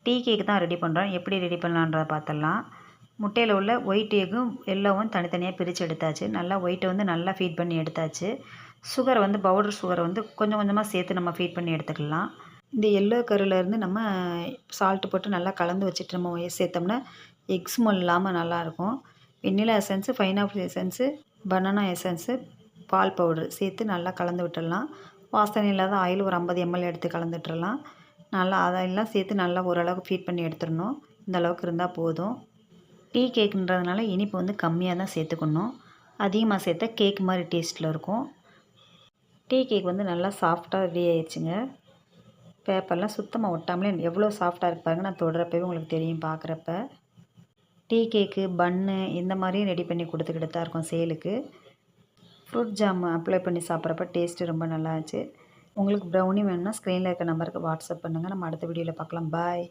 Tea கேக்கு தான் ready பண்ணுறோம். எப்படி ரெடி பண்ணலான்றத பார்த்துடலாம். முட்டையில் உள்ள ஒயிட் எக்கும் எல்லோவும் தனித்தனியாக பிரித்து எடுத்தாச்சு. நல்லா ஒயிட்டை வந்து நல்லா ஃபீட் பண்ணி எடுத்தாச்சு. சுகர் வந்து பவுடர் சுகரை வந்து கொஞ்சம் கொஞ்சமாக சேர்த்து நம்ம ஃபீட் பண்ணி எடுத்துக்கலாம். இந்த எல்லோ கருலேருந்து நம்ம சால்ட்டு போட்டு நல்லா கலந்து வச்சுட்டு நம்ம சேர்த்தோம்னா எக் ஸ்மெல் இல்லாமல் நல்லாயிருக்கும். Vanilla essence, pineapple essence, banana essence, பால் பவுடர் சேர்த்து நல்லா கலந்து விட்டுடலாம். வாசனை இல்லாத ஆயில் ஒரு 50 ml எடுத்து கலந்துட்டுறலாம். நல்லா அதெல்லாம் சேர்த்து நல்லா ஓரளவுக்கு ஃபீட் பண்ணி எடுத்துடணும். இந்த அளவுக்கு இருந்தால் போதும். டீ கேக்குன்றதுனால இனிப்பு வந்து கம்மியாக தான் சேர்த்துக்கணும். அதிகமாக சேர்த்தா கேக் மாதிரி டேஸ்ட்டில் இருக்கும். டீ கேக் வந்து நல்லா சாஃப்டாக ரெடி ஆயிடுச்சுங்க. பேப்பர்லாம் சுத்தமாக ஒட்டாமலே எவ்வளோ சாஃப்டாக இருக்கு பாருங்கள். நான் தொடுறப்பவே உங்களுக்கு தெரியும் பார்க்குறப்ப. டீ கேக்கு, பன்னு இந்த மாதிரியும் ரெடி பண்ணி கொடுத்துக்கிட்டு தான் இருக்கோம் சேலுக்கு. ஃப்ரூட் ஜாம் அப்ளை பண்ணி சாப்பிட்றப்ப டேஸ்ட்டு ரொம்ப நல்லாச்சு. உங்களுக்கு ப்ரௌனி வேணும்னா ஸ்க்ரீனில் இருக்க நம்பருக்கு வாட்ஸ்அப் பண்ணுங்கள். நம்ம அடுத்த வீடியோவில் பார்க்கலாம். பாய்.